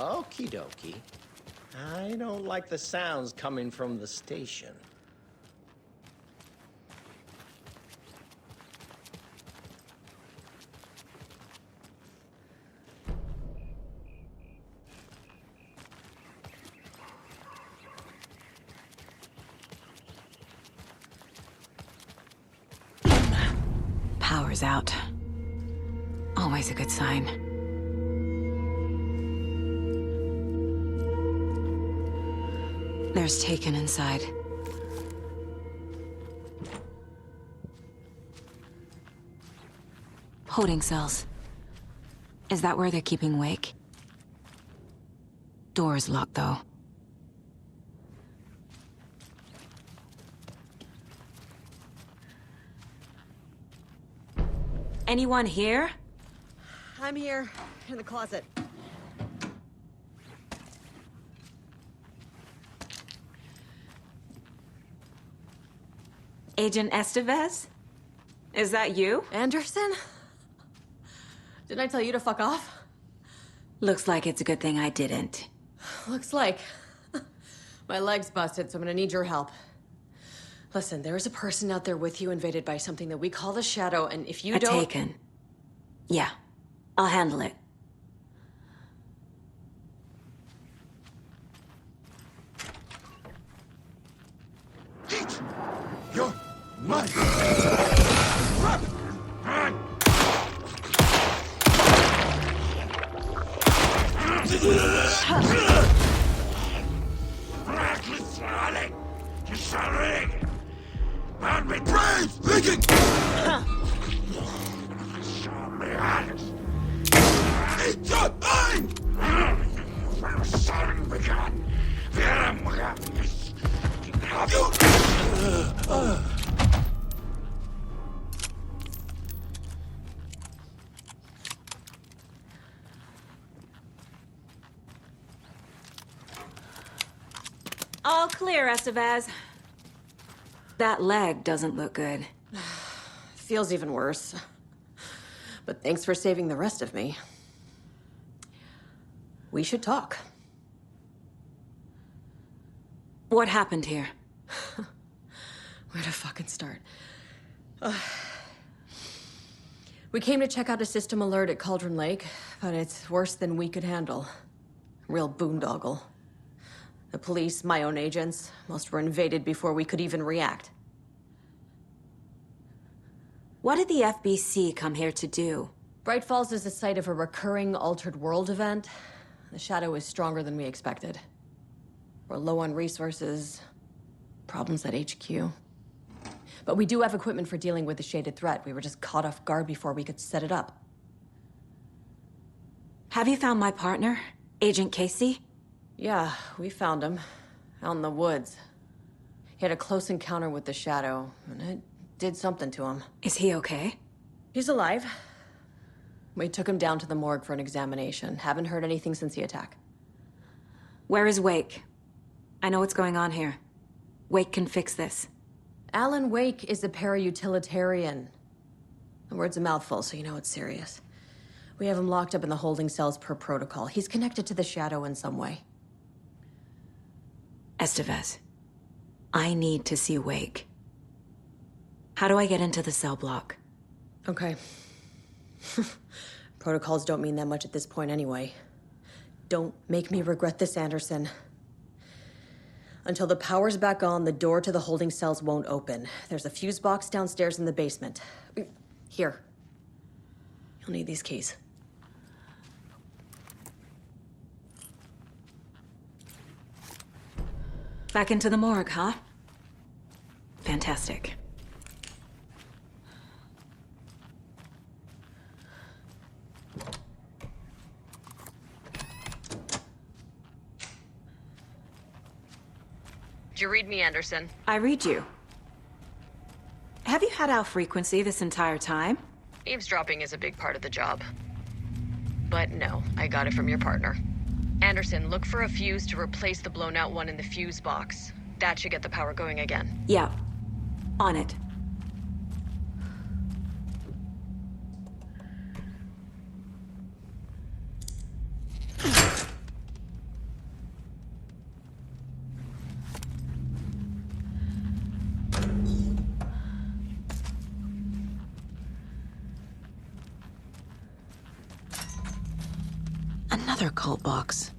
Okie dokie. I don't like the sounds coming from the station. Power's out. Always a good sign. There's Taken inside. Holding cells. Is that where they're keeping Wake? Door's locked, though. Anyone here? I'm here, in the closet. Agent Estevez? Is that you? Anderson? Didn't I tell you to fuck off? Looks like it's a good thing I didn't. Looks like. My leg's busted, so I'm gonna need your help. Listen, there is a person out there with you invaded by something that we call the Shadow, and if you don't— Taken. Yeah, I'll handle it. You're mine! Brave! Leaking! It's your time! All clear, Estevez. That leg doesn't look good. Feels even worse. But thanks for saving the rest of me. We should talk. What happened here? Where to fucking start? We came to check out a system alert at Cauldron Lake, but it's worse than we could handle. Real boondoggle. The police, my own agents, most were invaded before we could even react. What did the FBC come here to do? Bright Falls is the site of a recurring Altered World event. The Shadow is stronger than we expected. We're low on resources, problems at HQ. But we do have equipment for dealing with the shaded threat. We were just caught off guard before we could set it up. Have you found my partner, Agent Casey? Yeah, we found him. Out in the woods. He had a close encounter with the Shadow, and it did something to him. Is he okay? He's alive. We took him down to the morgue for an examination. Haven't heard anything since the attack. Where is Wake? I know what's going on here. Wake can fix this. Alan Wake is a para-utilitarian. The word's a mouthful, so you know it's serious. We have him locked up in the holding cells per protocol. He's connected to the Shadow in some way. Estevez, I need to see Wake. How do I get into the cell block? Okay. Protocols don't mean that much at this point anyway. Don't make me regret this, Anderson. Until the power's back on, the door to the holding cells won't open. There's a fuse box downstairs in the basement. Here. You'll need these keys. Back into the morgue, huh? Fantastic. Did you read me, Anderson? I read you. Have you had our frequency this entire time? Eavesdropping is a big part of the job. But no, I got it from your partner. Anderson, look for a fuse to replace the blown out one in the fuse box. That should get the power going again. Yeah. On it. another cult box.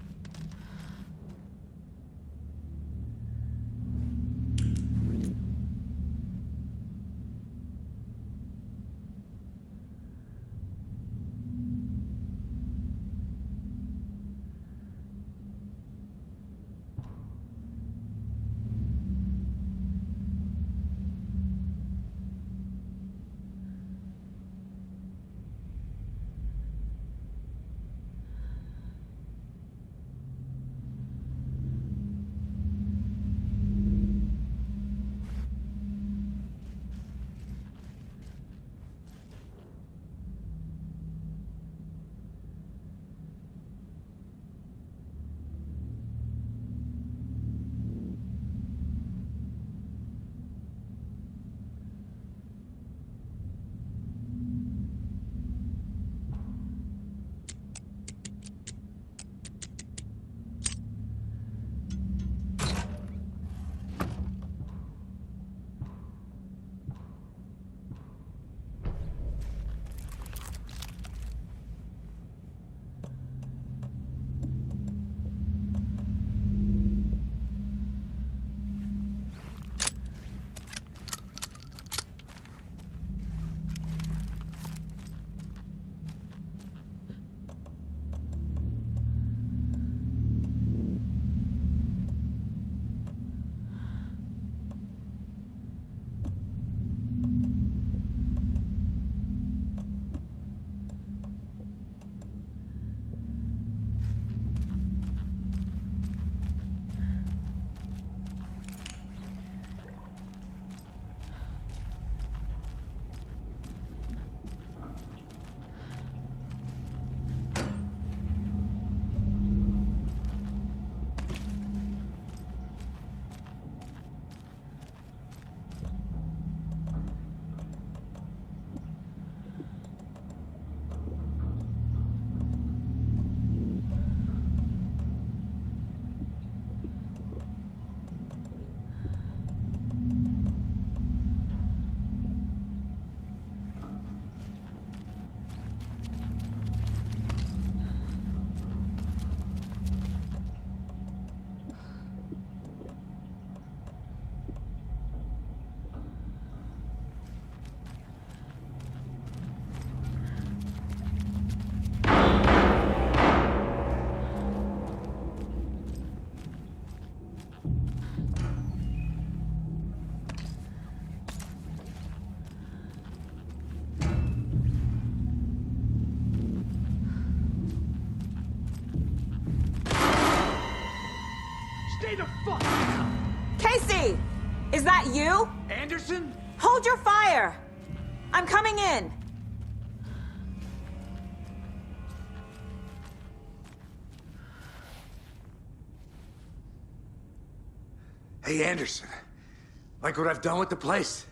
Stay the fuck down! Casey! Is that you? Anderson? Hold your fire! I'm coming in! Hey, Anderson. Like what I've done with the place?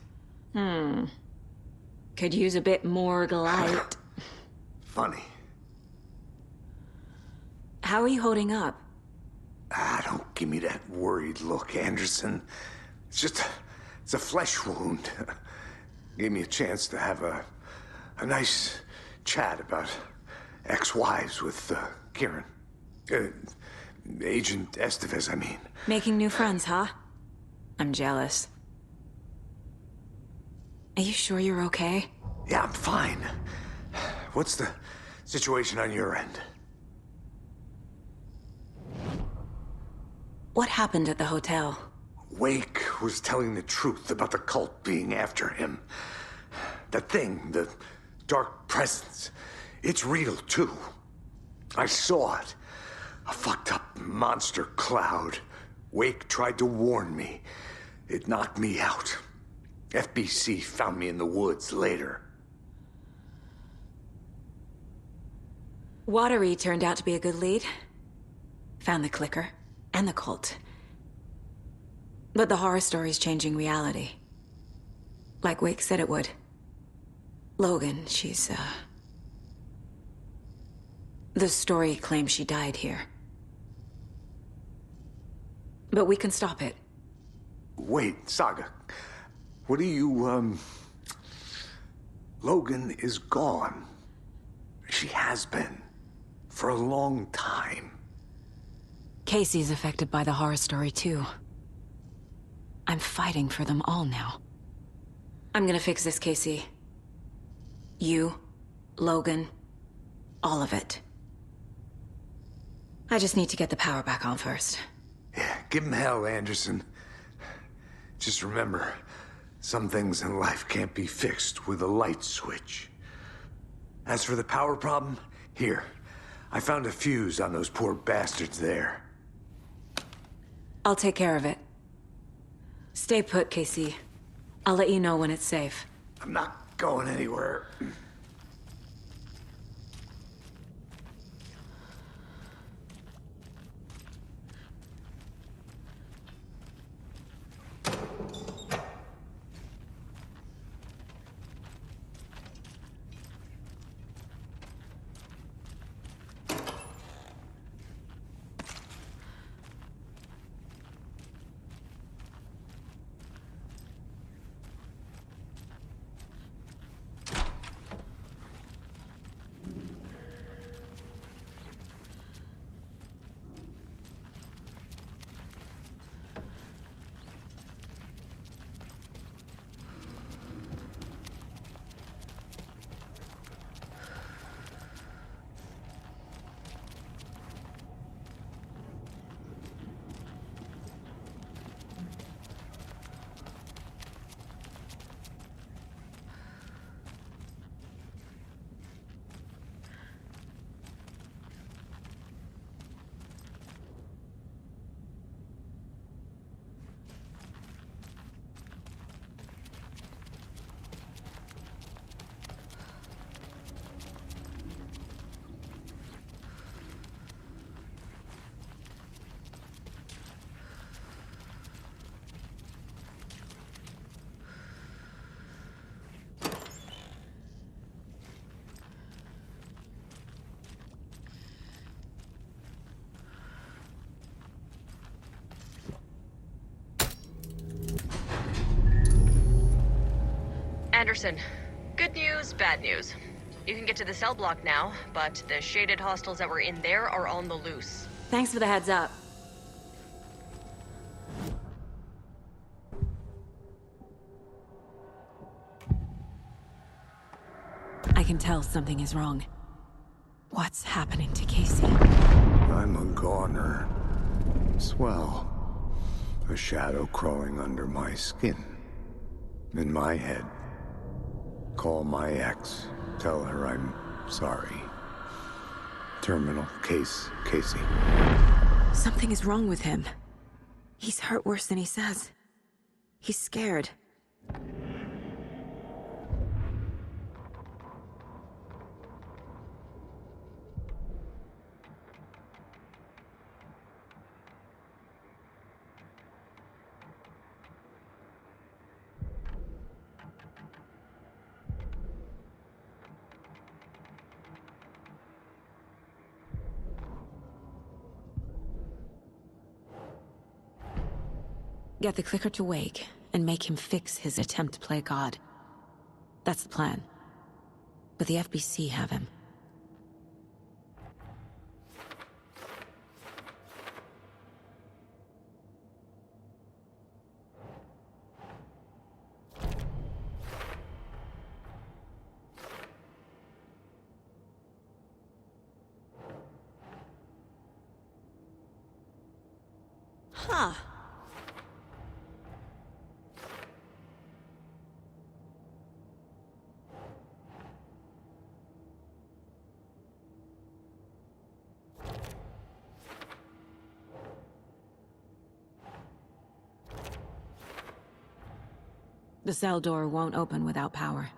Could use a bit more light. Funny. How are you holding up? Don't give me that worried look, Anderson. It's a flesh wound. Gave me a chance to have a nice chat about ex-wives with Kieran. Agent Estevez, I mean. Making new friends, huh? I'm jealous. Are you sure you're okay? Yeah, I'm fine. What's the situation on your end? What happened at the hotel? Wake was telling the truth about the cult being after him. That thing, the dark presence, it's real too. I saw it. A fucked up monster cloud. Wake tried to warn me. It knocked me out. FBC found me in the woods later. Watery turned out to be a good lead. Found the clicker and the cult. But the horror story's changing reality. Like Wake said it would. Logan, she's, the story claims she died here. But we can stop it. Wait, Saga. What do you, Logan is gone. She has been. for a long time. Casey's affected by the horror story too. I'm fighting for them all now. I'm gonna fix this, Casey. You, Logan, all of it. I just need to get the power back on first. Yeah, give him hell, Anderson. Just remember, some things in life can't be fixed with a light switch. As for the power problem, here. I found a fuse on those poor bastards there. I'll take care of it. Stay put, Casey. I'll let you know when it's safe. I'm not going anywhere. Anderson, good news, bad news. You can get to the cell block now, but the shaded hostiles that were in there are on the loose. Thanks for the heads up. I can tell something is wrong. What's happening to Casey? I'm a goner. Swell. A shadow crawling under my skin. In my head. Call my ex. Tell her I'm sorry. Terminal case, Casey. Something is wrong with him. He's hurt worse than he says. He's scared. Get the clicker to wake, and make him fix his attempt to play God. That's the plan. But the FBC have him. Huh. The cell door won't open without power.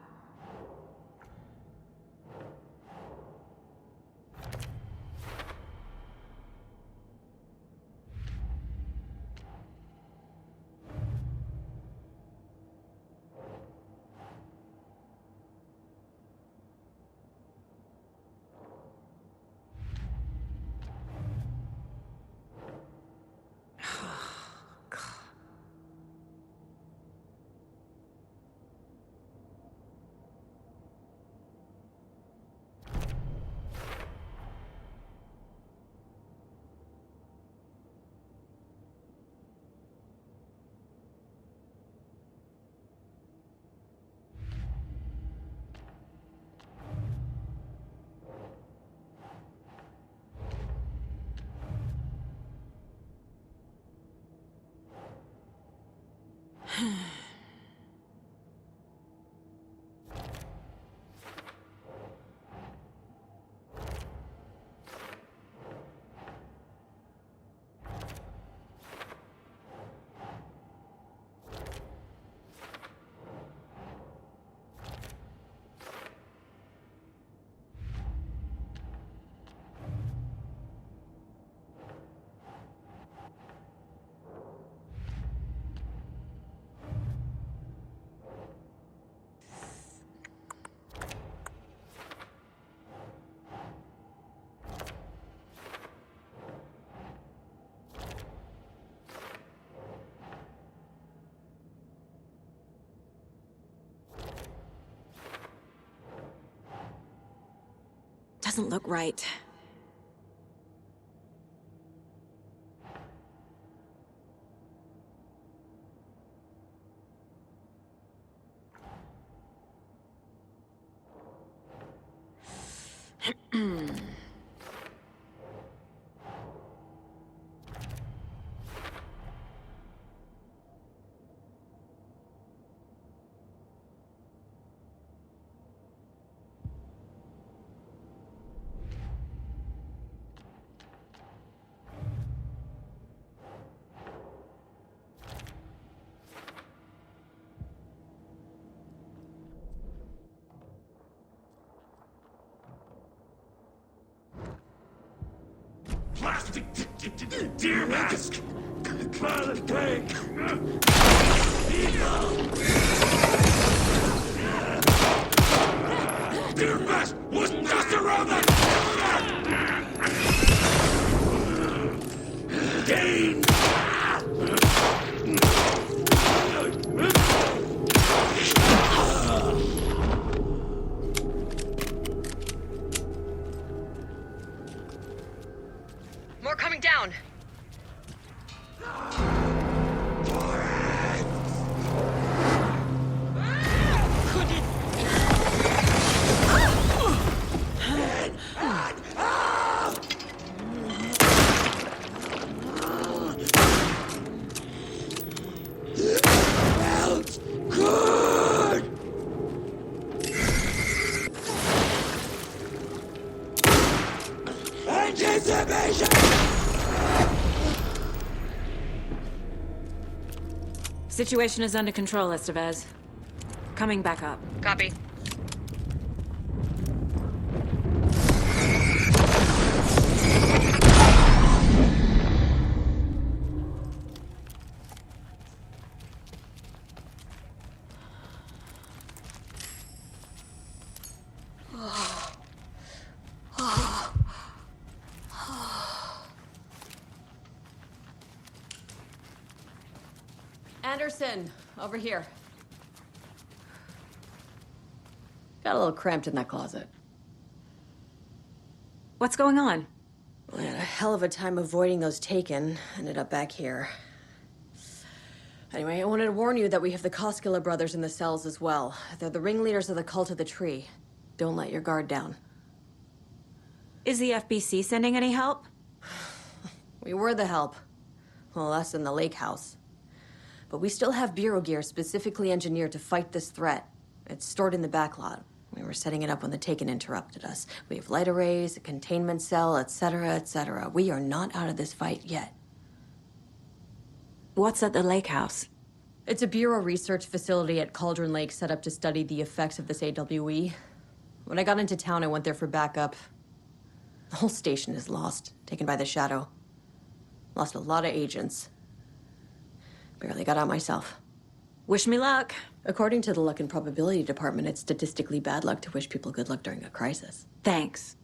Doesn't look right. Dear Mask! Violet Plague! Dear Mask was just around the Gain! More coming down. Situation is under control, Estevez. Coming back up. Copy. Anderson, over here. Got a little cramped in that closet. What's going on? We had a hell of a time avoiding those taken. Ended up back here. Anyway, I wanted to warn you that we have the Koskela brothers in the cells as well. They're the ringleaders of the Cult of the Tree. Don't let your guard down. Is the FBC sending any help? We were the help. Well, us in the lake house. But we still have Bureau gear specifically engineered to fight this threat. It's stored in the backlot. We were setting it up when the Taken interrupted us. We have light arrays, a containment cell, etc., etc. We are not out of this fight yet. What's at the lake house? It's a Bureau research facility at Cauldron Lake set up to study the effects of this AWE. When I got into town, I went there for backup. The whole station is lost, taken by the Shadow. Lost a lot of agents. Barely got out myself. Wish me luck. According to the Luck and Probability Department, it's statistically bad luck to wish people good luck during a crisis. Thanks.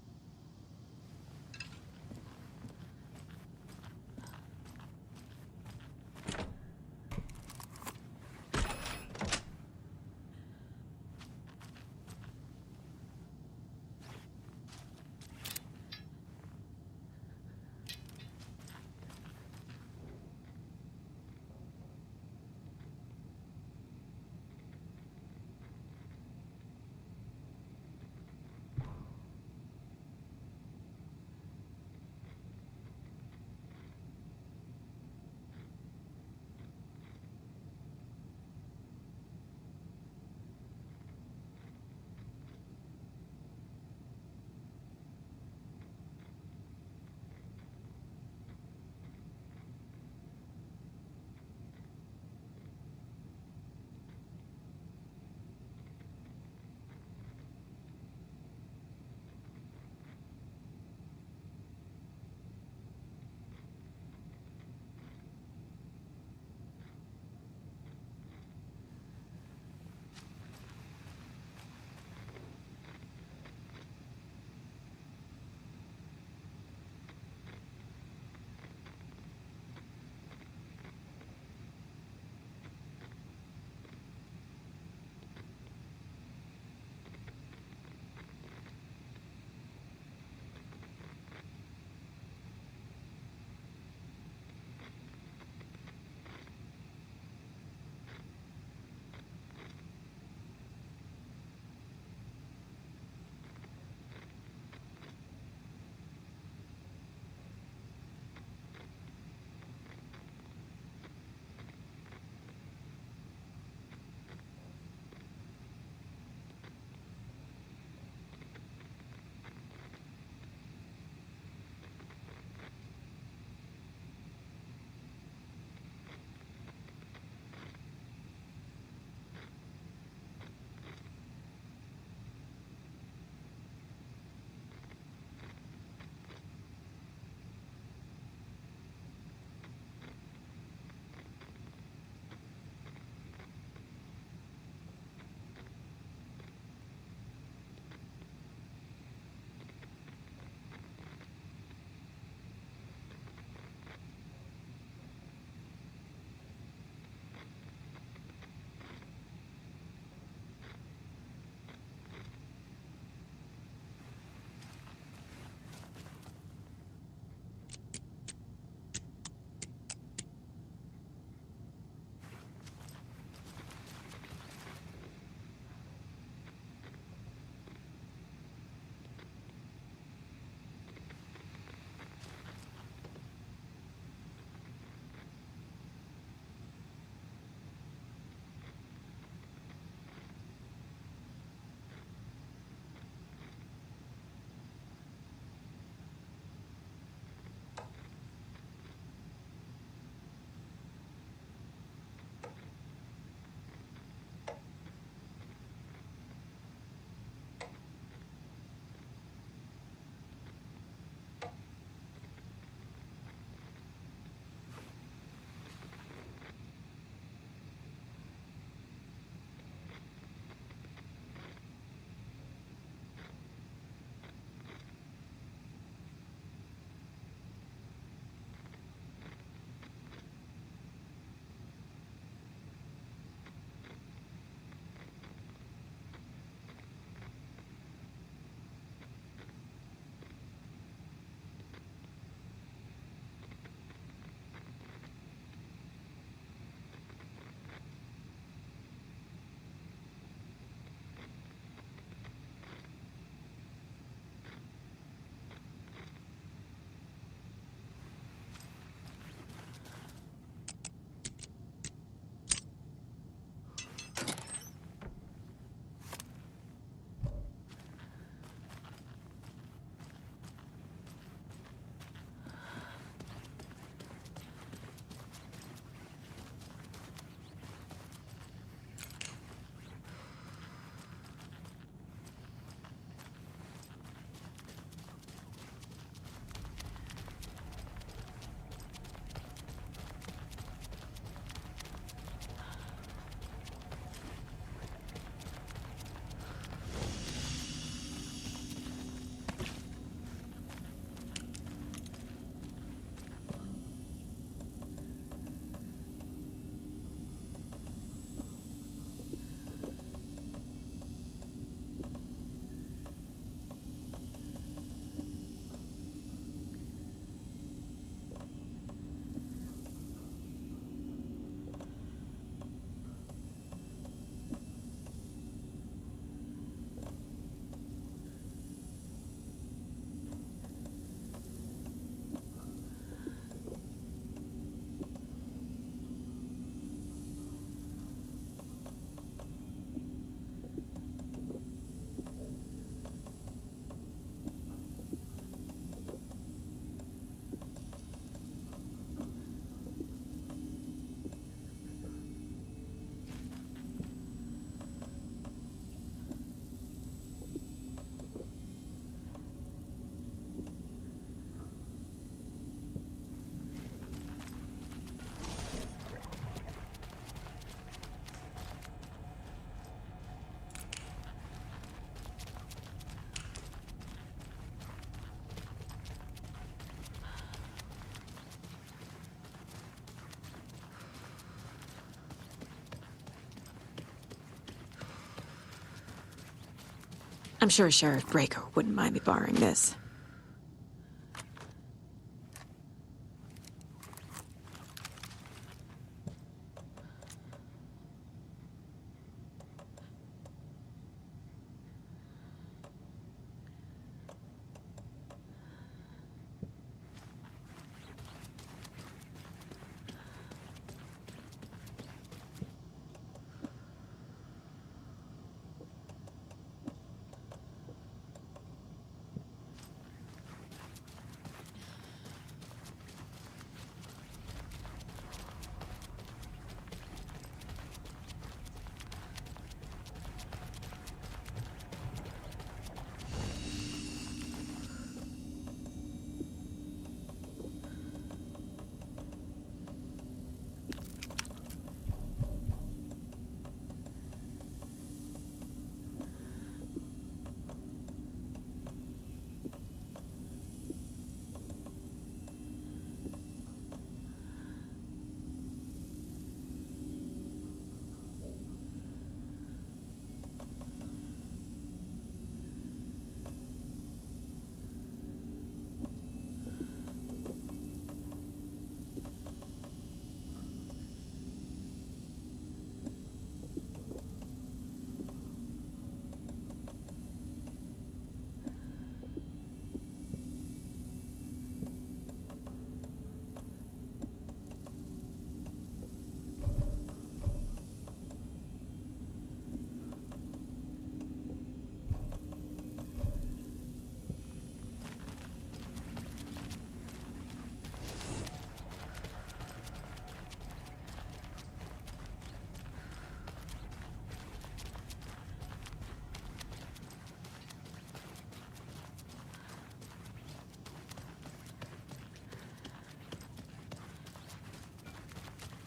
I'm sure Sheriff Breaker wouldn't mind me borrowing this.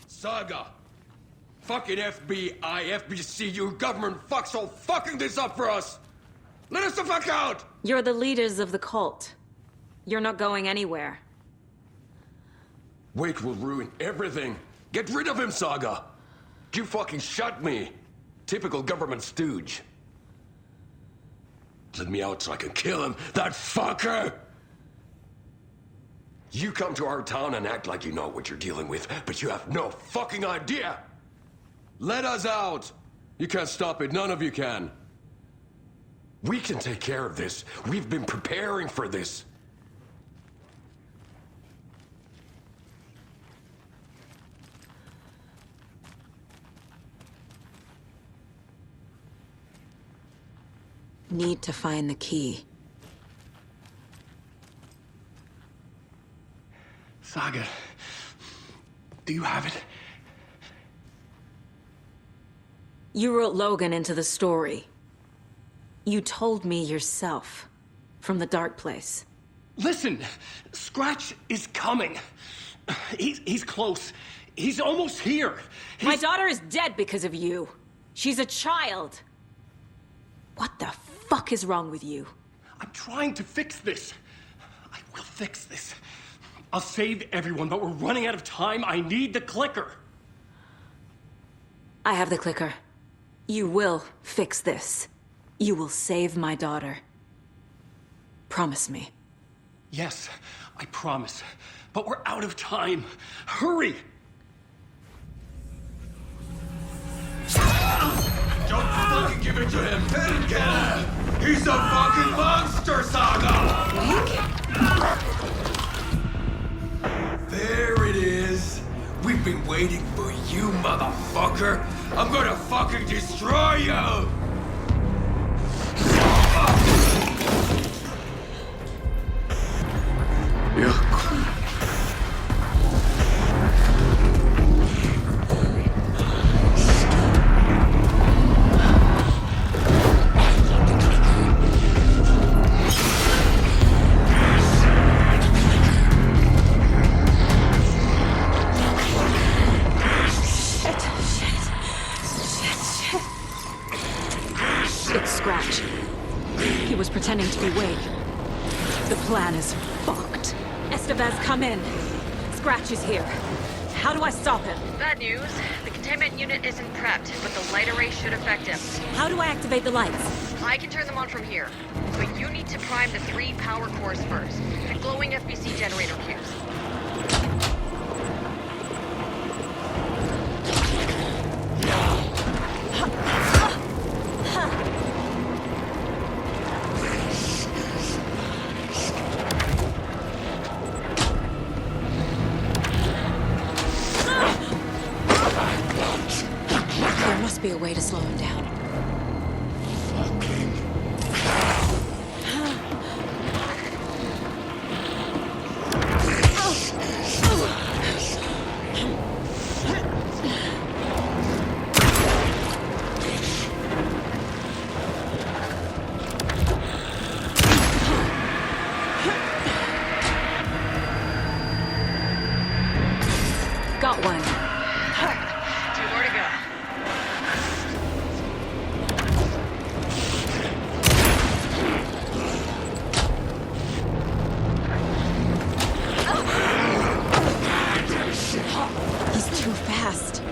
Saga! Fucking FBI, FBC, you government fucks all fucking this up for us! Let us the fuck out! You're the leaders of the cult. You're not going anywhere. Wake will ruin everything. Get rid of him, Saga! You fucking shot me! Typical government stooge. Let me out so I can kill him, that fucker! You come to our town and act like you know what you're dealing with, but you have no fucking idea! Let us out! You can't stop it, none of you can. We can take care of this. We've been preparing for this. Need to find the key. Saga, do you have it? You wrote Logan into the story. You told me yourself. From the dark place. Listen, Scratch is coming. He's close. He's almost here. My daughter is dead because of you. She's a child. What the fuck is wrong with you? I'm trying to fix this. I will fix this. I'll save everyone, but we're running out of time. I need the clicker. I have the clicker. You will fix this. You will save my daughter. Promise me. Yes, I promise. But we're out of time. Hurry! Don't fucking give it to him! Get him! He's a fucking monster, Saga! There it is! We've been waiting for you, motherfucker! I'm gonna fucking destroy you! It's Scratch. He was pretending to be Wade. The plan is fucked. Estevez, come in. Scratch is here. How do I stop him? Bad news. The containment unit isn't prepped, but the light array should affect him. How do I activate the lights? I can turn them on from here, but you need to prime the 3 power cores first. The glowing FBC generator fuse. There must be a way to slow him down. Got one. 2 more to go. He's too fast.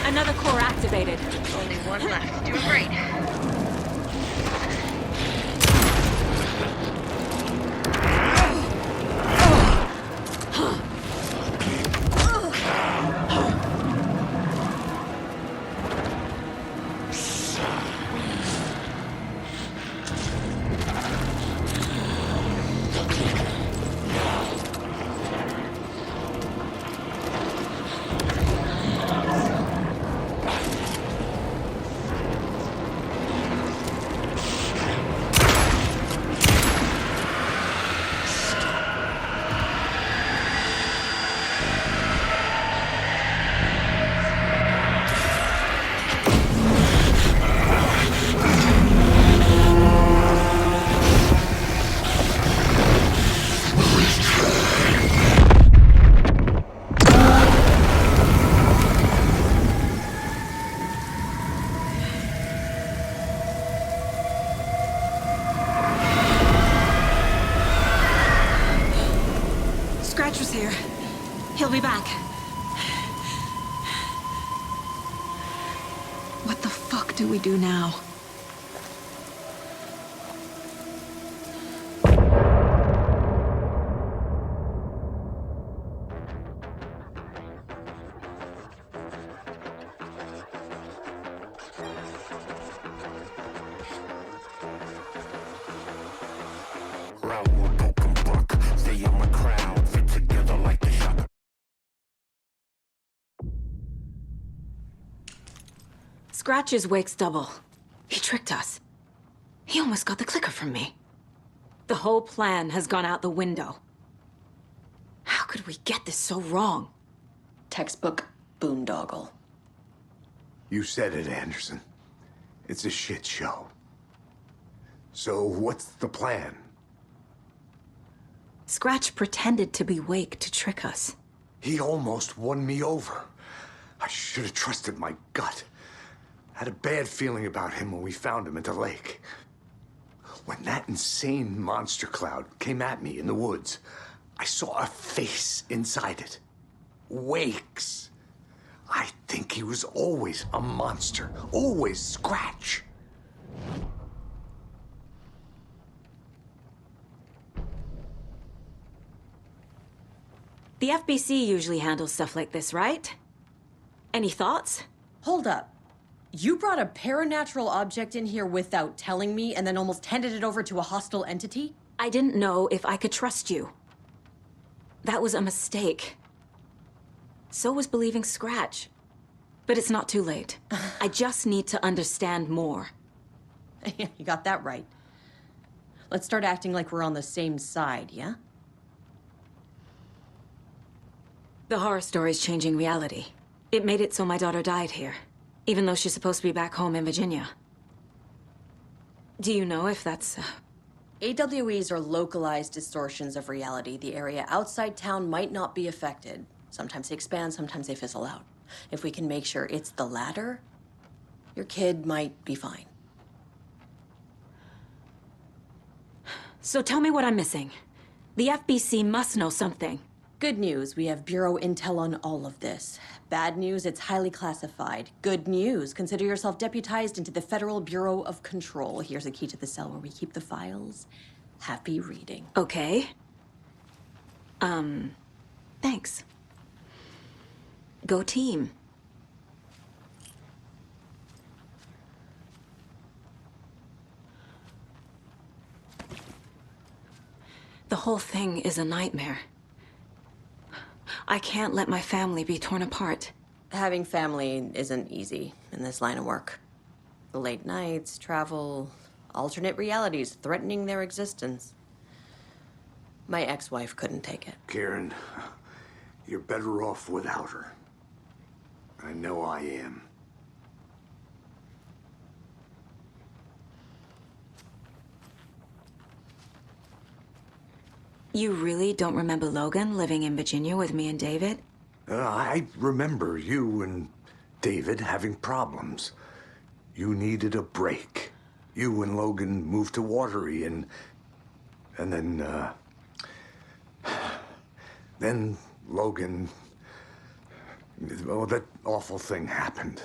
Another core activated. Only one left. Doing great. Scratch was here. He'll be back. What the fuck do we do now? Scratch's Wake's double. He tricked us. He almost got the clicker from me. The whole plan has gone out the window. How could we get this so wrong? Textbook boondoggle. You said it, Anderson. It's a shit show. So what's the plan? Scratch pretended to be Wake to trick us. He almost won me over. I should have trusted my gut. Had a bad feeling about him when we found him at the lake. When that insane monster cloud came at me in the woods, I saw a face inside it. Wake's. I think he was always a monster. Always Scratch. The FBC usually handles stuff like this, right? Any thoughts? Hold up. You brought a paranatural object in here without telling me and then almost handed it over to a hostile entity? I didn't know if I could trust you. That was a mistake. So was believing Scratch. But it's not too late. I just need to understand more. You got that right. Let's start acting like we're on the same side, yeah? The horror story's changing reality. It made it so my daughter died here, even though she's supposed to be back home in Virginia. Do you know if that's... AWEs are localized distortions of reality. The area outside town might not be affected. Sometimes they expand, sometimes they fizzle out. If we can make sure it's the latter, your kid might be fine. So tell me what I'm missing. The FBC must know something. Good news, we have Bureau intel on all of this. Bad news, it's highly classified. Good news, consider yourself deputized into the Federal Bureau of Control. Here's a key to the cell where we keep the files. Happy reading. Okay. Thanks. Go team. The whole thing is a nightmare. I can't let my family be torn apart. Having family isn't easy in this line of work. The late nights, travel, alternate realities threatening their existence. My ex-wife couldn't take it. Karen, you're better off without her. I know I am. You really don't remember Logan living in Virginia with me and David? I remember you and David having problems. You needed a break. You and Logan moved to Watery and then Logan, well, that awful thing happened.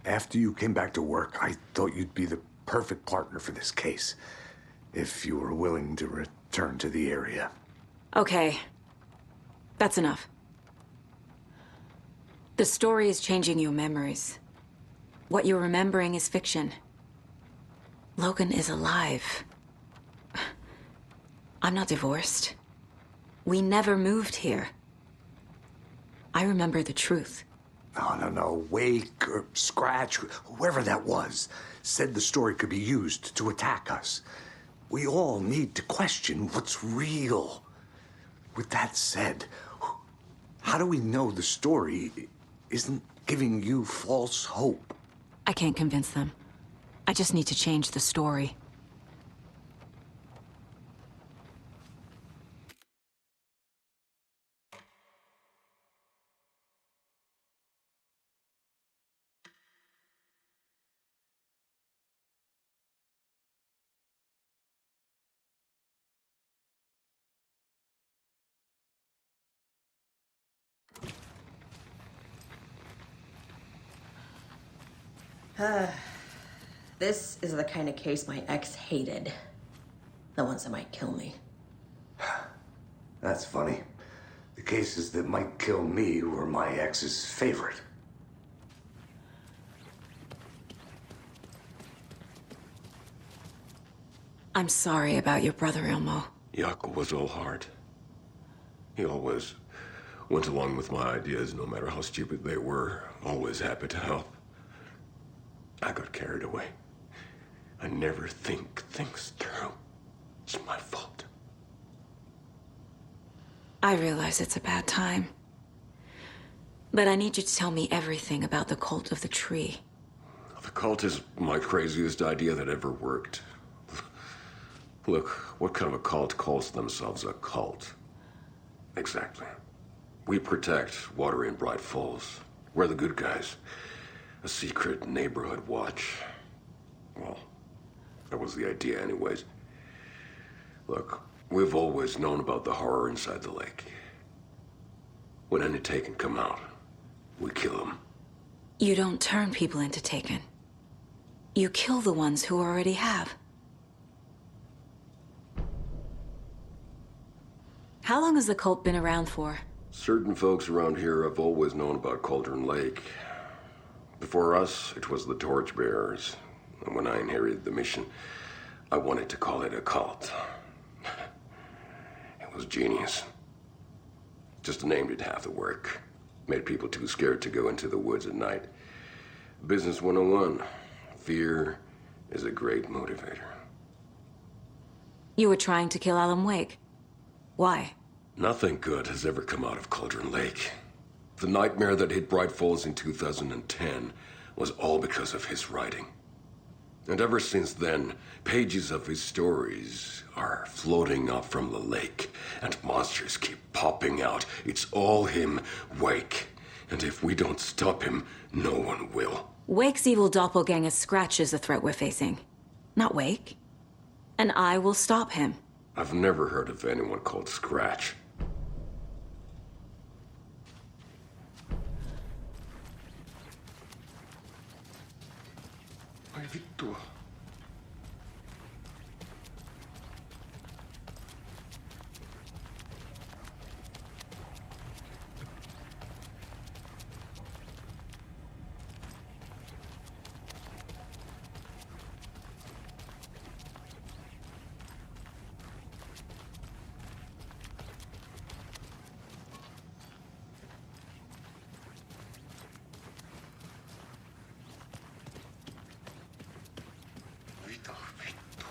After you came back to work, I thought you'd be the perfect partner for this case, if you were willing to return to the area. Okay. That's enough. The story is changing your memories. What you're remembering is fiction. Logan is alive. I'm not divorced. We never moved here. I remember the truth. No. Wake or Scratch, whoever that was, said the story could be used to attack us. We all need to question what's real. With that said, how do we know the story isn't giving you false hope? I can't convince them. I just need to change the story. This is the kind of case my ex hated. The ones that might kill me. That's funny. The cases that might kill me were my ex's favorite. I'm sorry about your brother, Ilmo. Jaakko was all heart. He always went along with my ideas, no matter how stupid they were. Always happy to help. I got carried away. I never think things through. It's my fault. I realize it's a bad time. But I need you to tell me everything about the Cult of the Tree. The cult is my craziest idea that ever worked. Look, what kind of a cult calls themselves a cult? Exactly. We protect Watery and Bright Falls. We're the good guys. A secret neighborhood watch. Well, that was the idea anyways. Look, we've always known about the horror inside the lake. When any Taken come out, we kill them. You don't turn people into Taken. You kill the ones who already have. How long has the cult been around for? Certain folks around here have always known about Cauldron Lake. Before us, it was the Torchbearers. And when I inherited the mission, I wanted to call it a cult. It was genius. Just a name did half the work. Made people too scared to go into the woods at night. Business 101. Fear is a great motivator. You were trying to kill Alan Wake. Why? Nothing good has ever come out of Cauldron Lake. The nightmare that hit Bright Falls in 2010 was all because of his writing. And ever since then, pages of his stories are floating up from the lake, and monsters keep popping out. It's all him, Wake. And if we don't stop him, no one will. Wake's evil doppelganger Scratch is the threat we're facing. Not Wake. And I will stop him. I've never heard of anyone called Scratch. Ai vittu. Mitä vittu?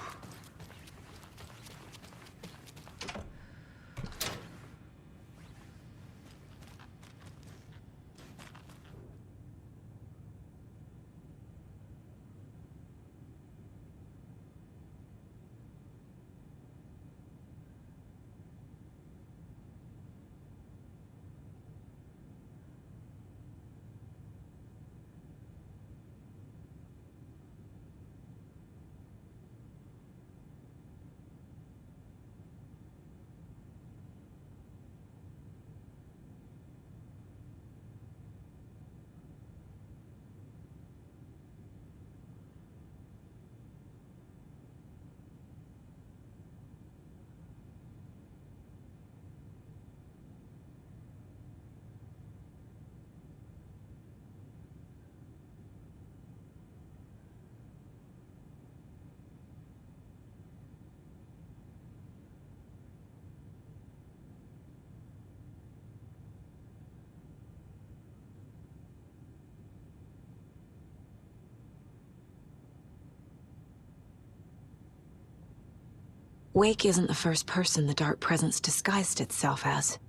Wake isn't the first person the Dark Presence disguised itself as.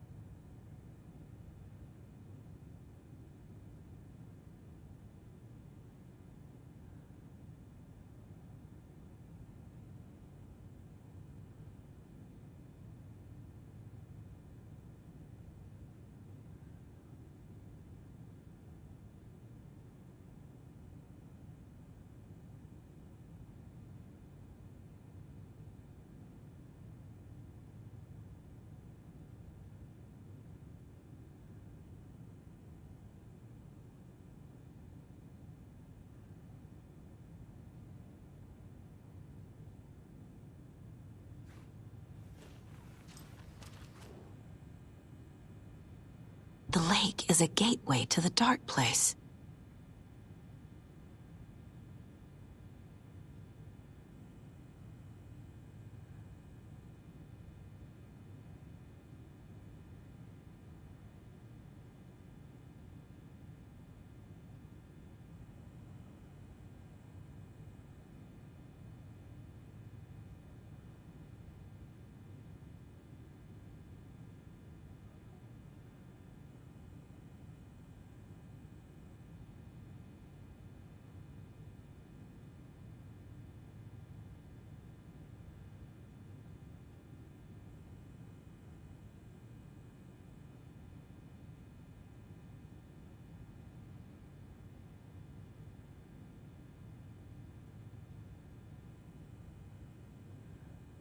The lake is a gateway to the Dark Place.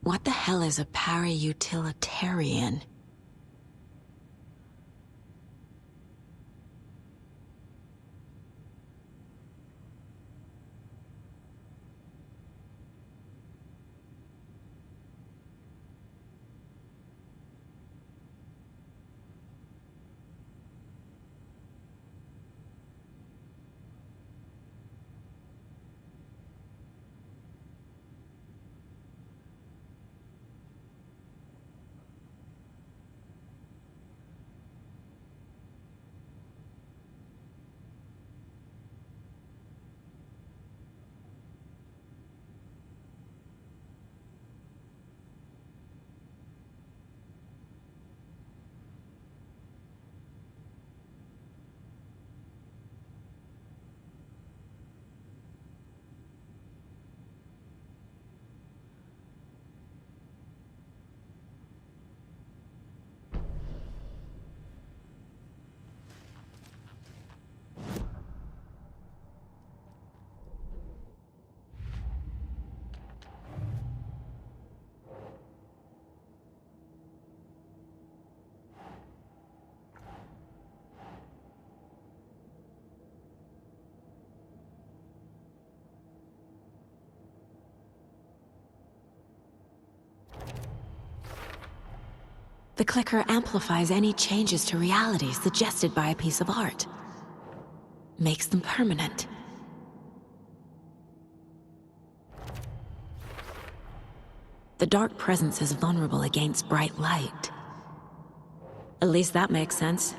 What the hell is a para-utilitarian? The clicker amplifies any changes to reality suggested by a piece of art. Makes them permanent. The Dark Presence is vulnerable against bright light. At least that makes sense.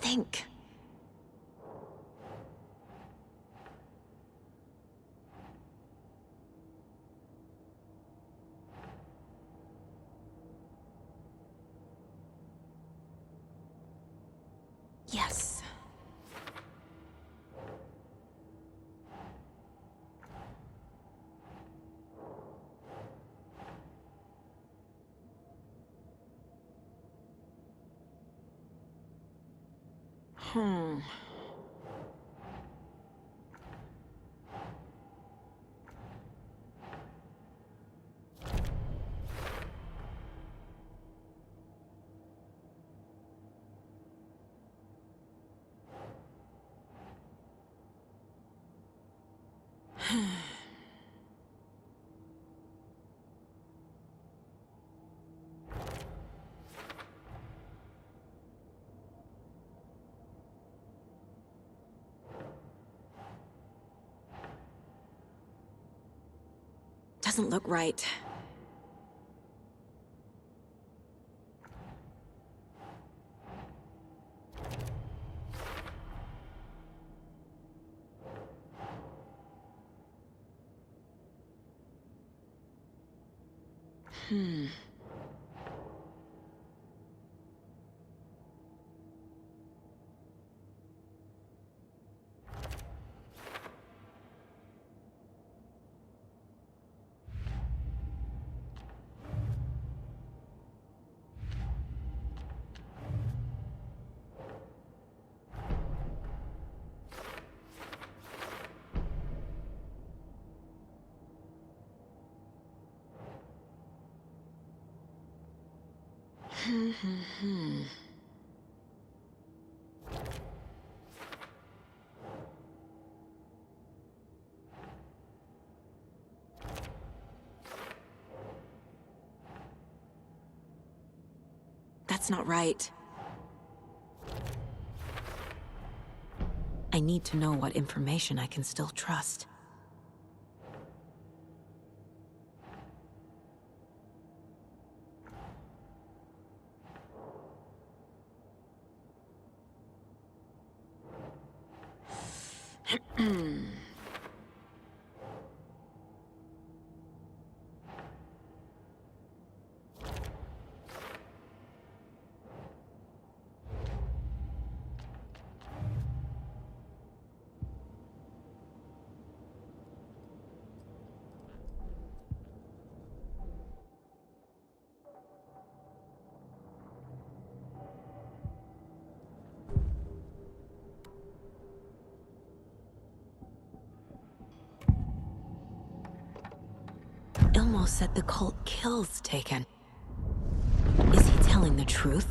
Think. Yes. Doesn't look right. That's not right. I need to know what information I can still trust. Ilmo said the cult kills Taken. Is he telling the truth?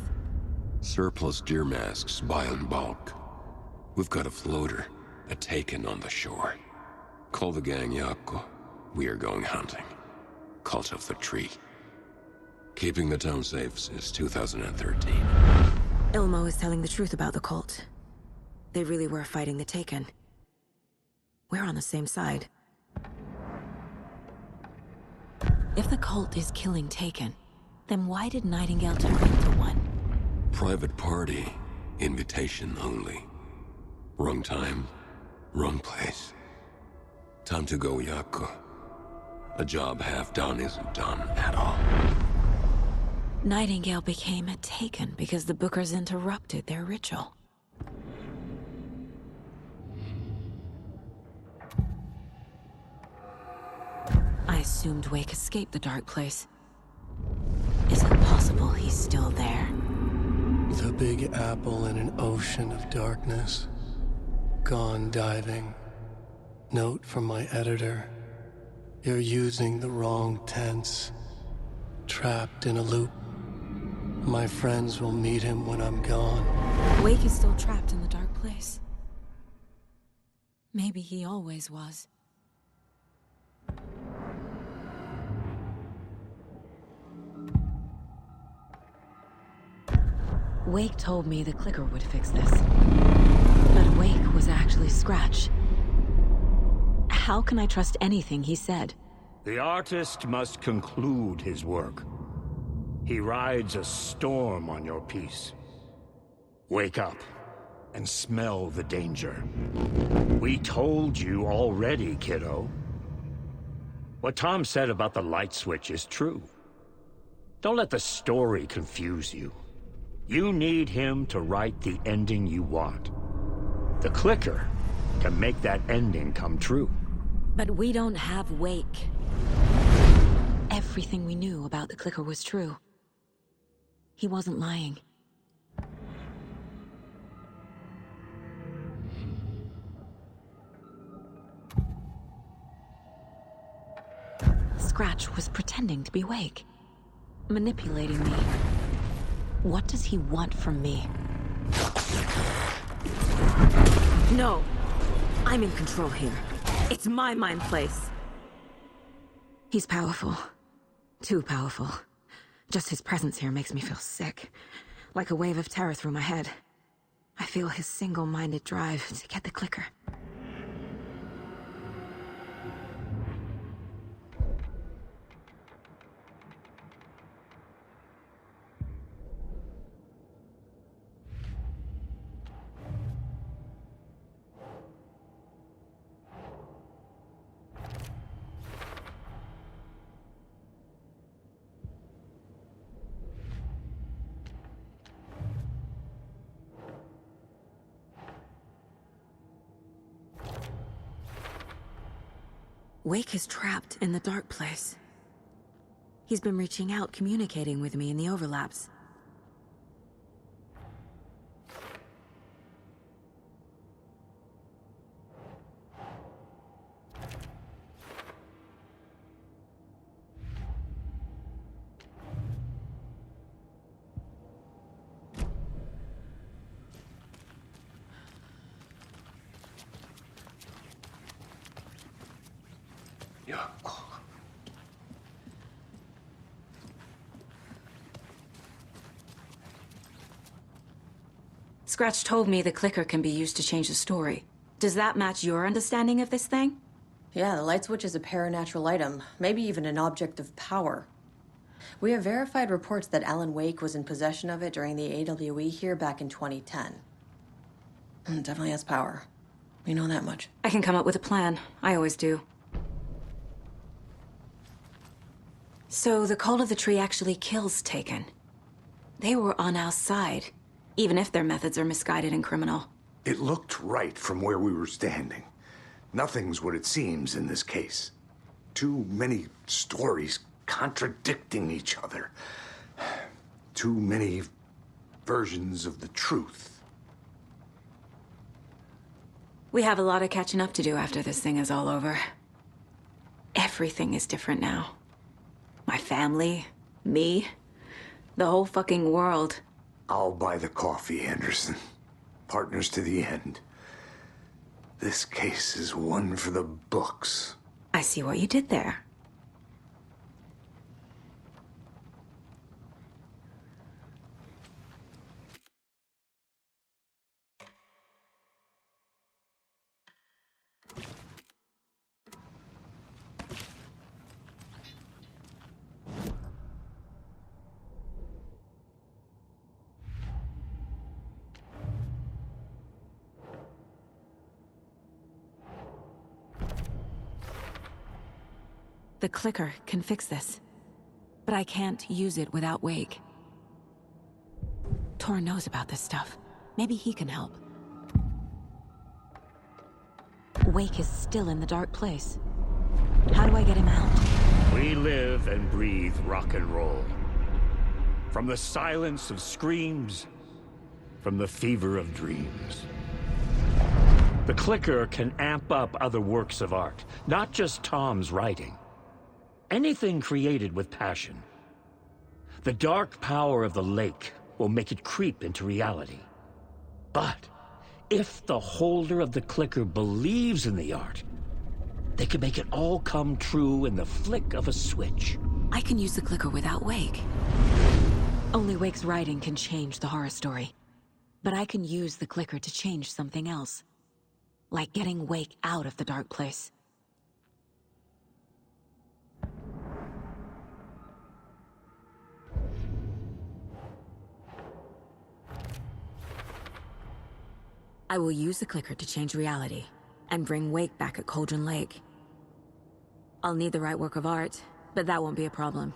Surplus deer masks buy in bulk. We've got a floater, a Taken on the shore. Call the gang Yako. We are going hunting. Cult of the Tree. Keeping the town safe since 2013. Ilmo is telling the truth about the cult. They really were fighting the Taken. We're on the same side. If the cult is killing Taken, then why did Nightingale turn into one? Private party. Invitation only. Wrong time, wrong place. Time to go, Yako. A job half done isn't done at all. Nightingale became a Taken because the Bookers interrupted their ritual. assumed Wake escaped the dark place. Is it possible he's still there? The Big Apple in an ocean of darkness. Gone diving. Note from my editor. You're using the wrong tense. Trapped in a loop. My friends will meet him when I'm gone. Wake is still trapped in the dark place. Maybe he always was. Wake told me the clicker would fix this. But Wake was actually Scratch. How can I trust anything he said? The artist must conclude his work. He rides a storm on your piece. Wake up and smell the danger. We told you already, kiddo. What Tom said about the light switch is true. Don't let the story confuse you. You need him to write the ending you want. The clicker can make that ending come true. But we don't have Wake. Everything we knew about the clicker was true. He wasn't lying. Scratch was pretending to be Wake. Manipulating me. What does he want from me? No! I'm in control here. It's my mind place. He's powerful. Too powerful. Just his presence here makes me feel sick. Like a wave of terror through my head. I feel his single-minded drive to get the clicker. Wake is trapped in the dark place. He's been reaching out, communicating with me in the overlaps. Scratch told me the clicker can be used to change the story. Does that match your understanding of this thing? Yeah, the light switch is a paranatural item, maybe even an object of power. We have verified reports that Alan Wake was in possession of it during the AWE here back in 2010. It definitely has power. We know that much. I can come up with a plan. I always do. So the Cult of the Tree actually kills Taken. They were on our side, even if their methods are misguided and criminal. It looked right from where we were standing. Nothing's what it seems in this case. Too many stories contradicting each other. Too many versions of the truth. We have a lot of catching up to do after this thing is all over. Everything is different now. My family, me, the whole fucking world. I'll buy the coffee, Anderson. Partners to the end. This case is one for the books. I see what you did there. The clicker can fix this, but I can't use it without Wake. Tor knows about this stuff. Maybe he can help. Wake is still in the dark place. How do I get him out? We live and breathe rock and roll. From the silence of screams, from the fever of dreams. The clicker can amp up other works of art, not just Tom's writing. Anything created with passion. The dark power of the lake will make it creep into reality. But if the holder of the clicker believes in the art, they can make it all come true in the flick of a switch. I can use the clicker without Wake. Only Wake's writing can change the horror story. But I can use the clicker to change something else. Like getting Wake out of the dark place. I will use the clicker to change reality, and bring Wake back at Cauldron Lake. I'll need the right work of art, but that won't be a problem.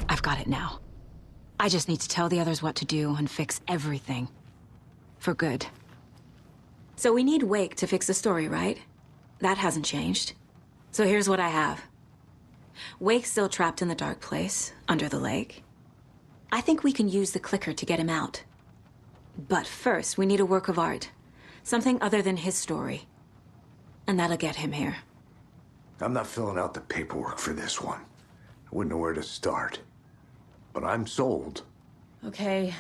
I've got it now. I just need to tell the others what to do and fix everything. For good. So we need Wake to fix the story, right? That hasn't changed. So here's what I have. Wake's still trapped in the dark place, under the lake. I think we can use the clicker to get him out. But first, we need a work of art. Something other than his story. And that'll get him here. I'm not filling out the paperwork for this one. I wouldn't know where to start. But I'm sold. Okay.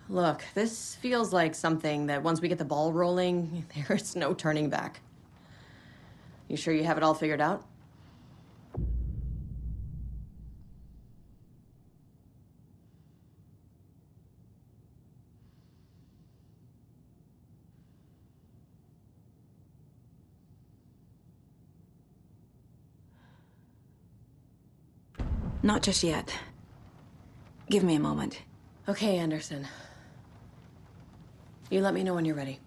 Look, this feels like something that once we get the ball rolling, there's no turning back. You sure you have it all figured out? Not just yet. Give me a moment. Okay, Anderson. You let me know when you're ready.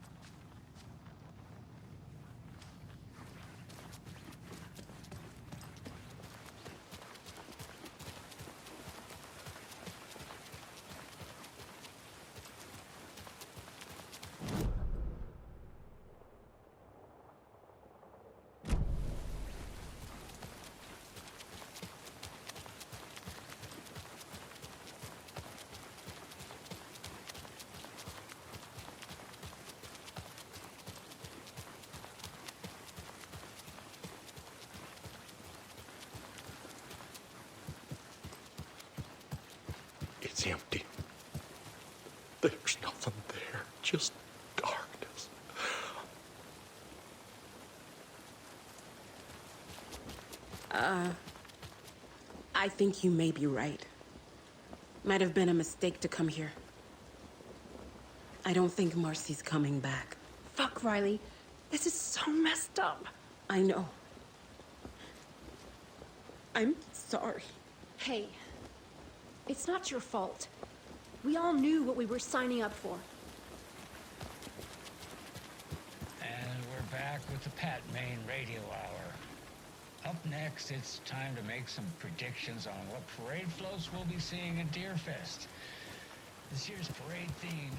It's empty. There's nothing there, just darkness. I think you may be right. Might have been a mistake to come here. I don't think Marcy's coming back. Fuck, Riley. This is so messed up. I know. I'm sorry. Hey, it's not your fault. We all knew what we were signing up for. And we're back with the Pat Maine Radio Hour. Up next, it's time to make some predictions on what parade floats we'll be seeing at Deerfest. This year's parade theme